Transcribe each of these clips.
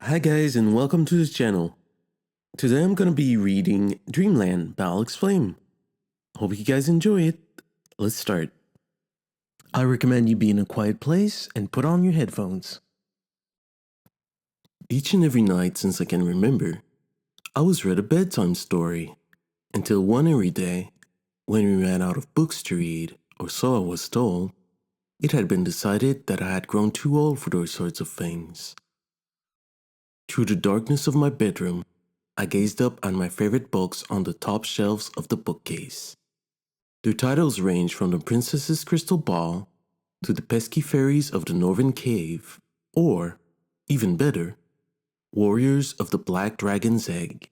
Hi guys and welcome to this channel. Today I'm gonna be reading Dreamland by Alex Flame. Hope you guys enjoy it. Let's start. I recommend you be in a quiet place and put on your headphones. Each and every night since I can remember, I was read a bedtime story. Until one every day, when we ran out of books to read, or so I was told, it had been decided that I had grown too old for those sorts of things. Through the darkness of my bedroom, I gazed up on my favorite books on the top shelves of the bookcase. Their titles range from The Princess's Crystal Ball to The Pesky Fairies of the Northern Cave, or, even better, Warriors of the Black Dragon's Egg.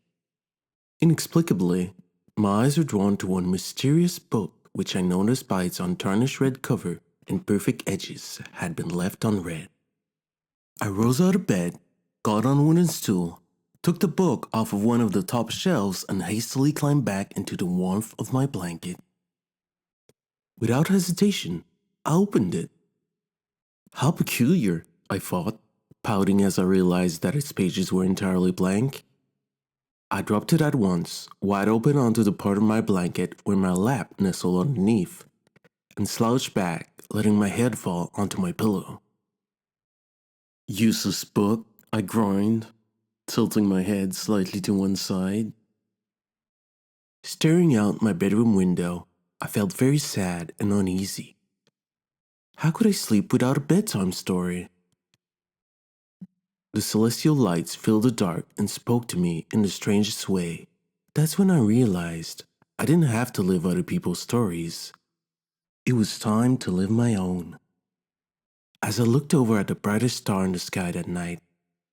Inexplicably, my eyes were drawn to one mysterious book which I noticed by its untarnished red cover and perfect edges had been left unread. I rose out of bed, got on a wooden stool, took the book off of one of the top shelves and hastily climbed back into the warmth of my blanket. Without hesitation, I opened it. How peculiar, I thought, pouting as I realized that its pages were entirely blank. I dropped it at once, wide open onto the part of my blanket where my lap nestled underneath, and slouched back, letting my head fall onto my pillow. Useless book, I groaned, tilting my head slightly to one side. Staring out my bedroom window, I felt very sad and uneasy. How could I sleep without a bedtime story? The celestial lights filled the dark and spoke to me in the strangest way. That's when I realized I didn't have to live other people's stories. It was time to live my own. As I looked over at the brightest star in the sky that night,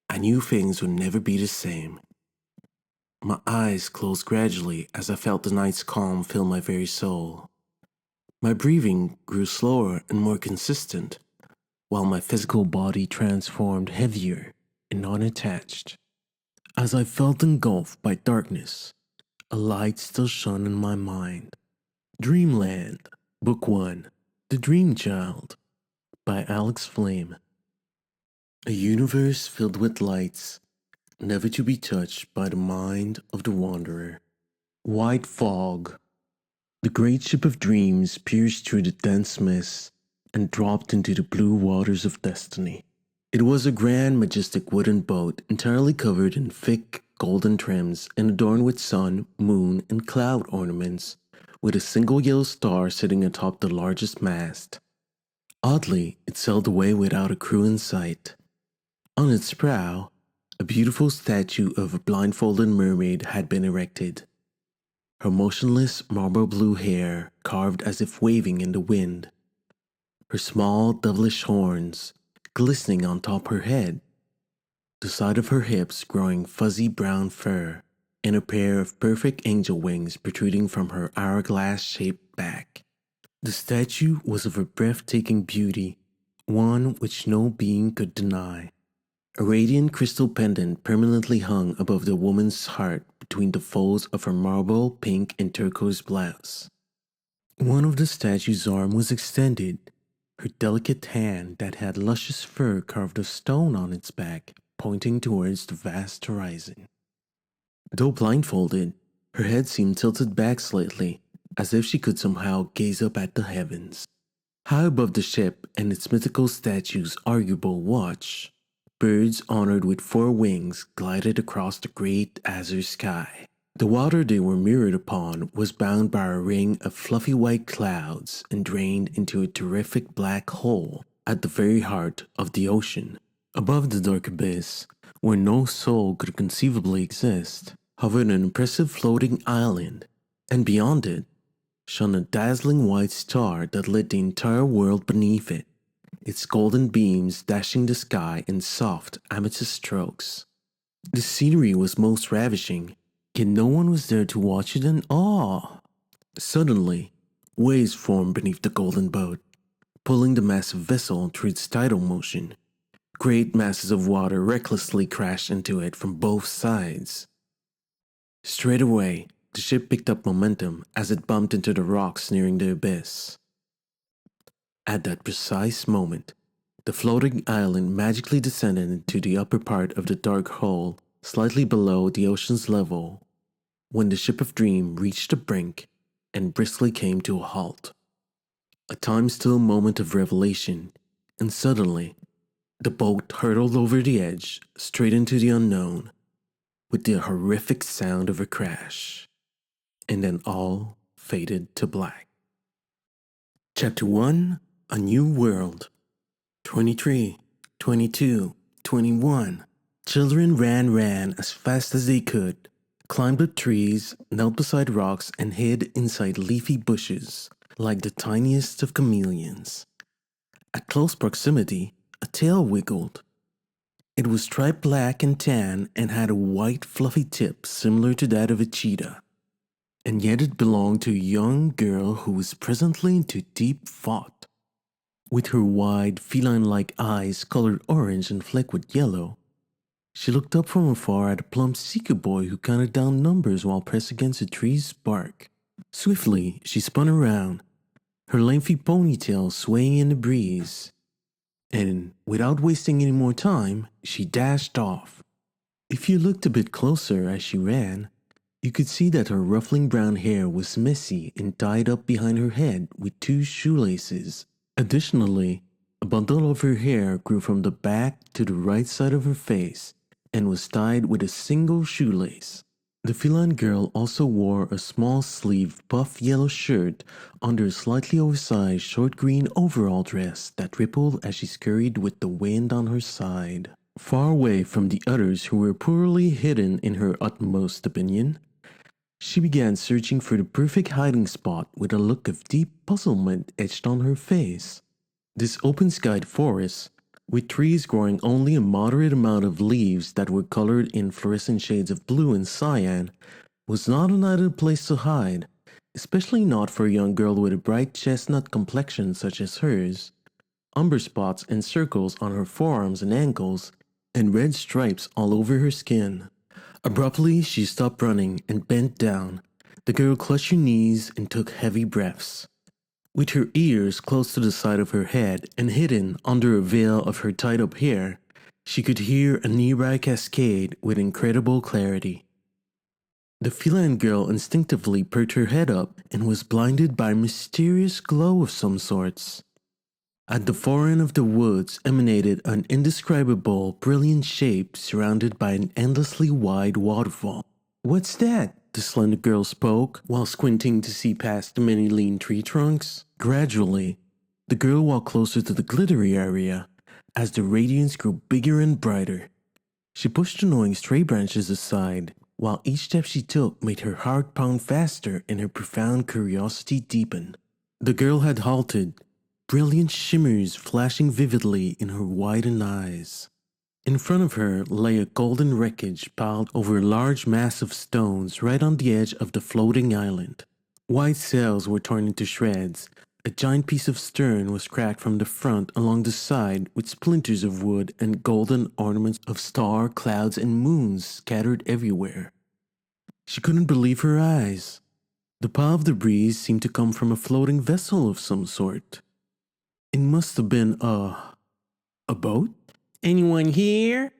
I knew things would never be the same. My eyes closed gradually as I felt the night's calm fill my very soul. My breathing grew slower and more consistent, while my physical body transformed heavier and unattached. As I felt engulfed by darkness, a light still shone in my mind. Dreamland, Book 1, The Dream Child, by Alex Flame. A universe filled with lights, never to be touched by the mind of the wanderer. White fog. The great ship of dreams pierced through the dense mist and dropped into the blue waters of destiny. It was a grand, majestic wooden boat entirely covered in thick, golden trims and adorned with sun, moon, and cloud ornaments, with a single yellow star sitting atop the largest mast. Oddly, it sailed away without a crew in sight. On its prow, a beautiful statue of a blindfolded mermaid had been erected. Her motionless marble blue hair carved as if waving in the wind. Her small devilish horns glistening on top her head. The side of her hips growing fuzzy brown fur, and a pair of perfect angel wings protruding from her hourglass-shaped back. The statue was of a breathtaking beauty, one which no being could deny. A radiant crystal pendant permanently hung above the woman's heart between the folds of her marble pink and turquoise blouse. One of the statue's arm was extended, her delicate hand that had luscious fur carved of stone on its back, pointing towards the vast horizon. Though blindfolded, her head seemed tilted back slightly, as if she could somehow gaze up at the heavens. High above the ship and its mythical statue's arguable watch, birds honored with 4 wings glided across the great azure sky. The water they were mirrored upon was bound by a ring of fluffy white clouds and drained into a terrific black hole at the very heart of the ocean. Above the dark abyss, where no soul could conceivably exist, hovered an impressive floating island, and beyond it shone a dazzling white star that lit the entire world beneath it, its golden beams dashing the sky in soft amethyst strokes. The scenery was most ravishing, yet no one was there to watch it in awe. Suddenly, waves formed beneath the golden boat, pulling the massive vessel through its tidal motion. Great masses of water recklessly crashed into it from both sides. Straight away, the ship picked up momentum as it bumped into the rocks nearing the abyss. At that precise moment, The floating island magically descended into the upper part of the dark hole, slightly below the ocean's level, when the ship of Dream reached the brink and briskly came to a halt. A time-still moment of revelation, and suddenly, the boat hurtled over the edge, straight into the unknown, with the horrific sound of a crash, and then all faded to black. Chapter 1, A New World. 23, 22, 21. Children ran as fast as they could, climbed up trees, knelt beside rocks, and hid inside leafy bushes, like the tiniest of chameleons. At close proximity, a tail wiggled. It was striped black and tan and had a white fluffy tip similar to that of a cheetah. And yet it belonged to a young girl who was presently into deep thought. With her wide, feline-like eyes colored orange and flecked with yellow, she looked up from afar at a plump seeker boy who counted down numbers while pressed against a tree's bark. Swiftly, she spun around, her lengthy ponytail swaying in the breeze. And, without wasting any more time, she dashed off. If you looked a bit closer as she ran, you could see that her ruffling brown hair was messy and tied up behind her head with 2 shoelaces. Additionally, a bundle of her hair grew from the back to the right side of her face and was tied with a single shoelace. The feline girl also wore a small-sleeved buff yellow shirt under a slightly oversized short green overall dress that rippled as she scurried with the wind on her side. Far away from the others who were poorly hidden in her utmost opinion, she began searching for the perfect hiding spot with a look of deep puzzlement etched on her face. This open-skied forest, with trees growing only a moderate amount of leaves that were colored in fluorescent shades of blue and cyan, was not an ideal place to hide, especially not for a young girl with a bright chestnut complexion such as hers, umber spots and circles on her forearms and ankles, and red stripes all over her skin. Abruptly, she stopped running and bent down. The girl clutched her knees and took heavy breaths. With her ears close to the side of her head and hidden under a veil of her tied-up hair, she could hear a nearby cascade with incredible clarity. The feline girl instinctively perked her head up and was blinded by a mysterious glow of some sorts. At the far end of the woods emanated an indescribable, brilliant shape surrounded by an endlessly wide waterfall. "What's that?" the slender girl spoke, while squinting to see past the many lean tree trunks. Gradually, the girl walked closer to the glittery area as the radiance grew bigger and brighter. She pushed annoying stray branches aside, while each step she took made her heart pound faster and her profound curiosity deepen. The girl had halted, brilliant shimmers flashing vividly in her widened eyes. In front of her lay a golden wreckage piled over a large mass of stones right on the edge of the floating island. White sails were torn into shreds. A giant piece of stern was cracked from the front along the side with splinters of wood and golden ornaments of star, clouds, and moons scattered everywhere. She couldn't believe her eyes. The puff of the breeze seemed to come from a floating vessel of some sort. It must have been a boat? "Anyone here?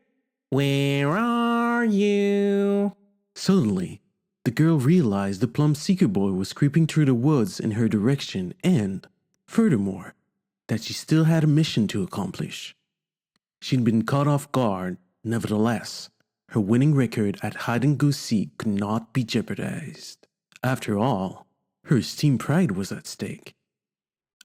Where are you?" Suddenly, the girl realized the plump seeker boy was creeping through the woods in her direction and, furthermore, that she still had a mission to accomplish. She'd been caught off guard, nevertheless. Her winning record at hide-and-go-seek could not be jeopardized. After all, her esteemed pride was at stake.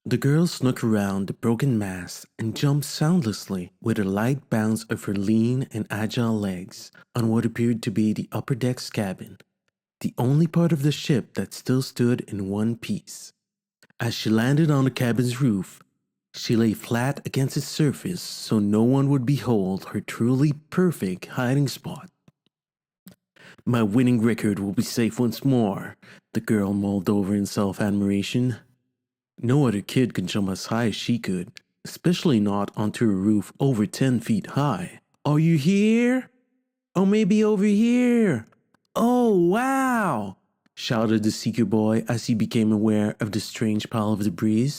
The girl snuck around the broken mast and jumped soundlessly with a light bounce of her lean and agile legs on what appeared to be the upper deck's cabin, the only part of the ship that still stood in one piece. As she landed on the cabin's roof, she lay flat against its surface so no one would behold her truly perfect hiding spot. "My winning record will be safe once more," the girl mulled over in self-admiration. No other kid could jump as high as she could, especially not onto a roof over 10 feet high. "Are you here? Or maybe over here? Oh, wow!" shouted the seeker boy as he became aware of the strange pile of debris.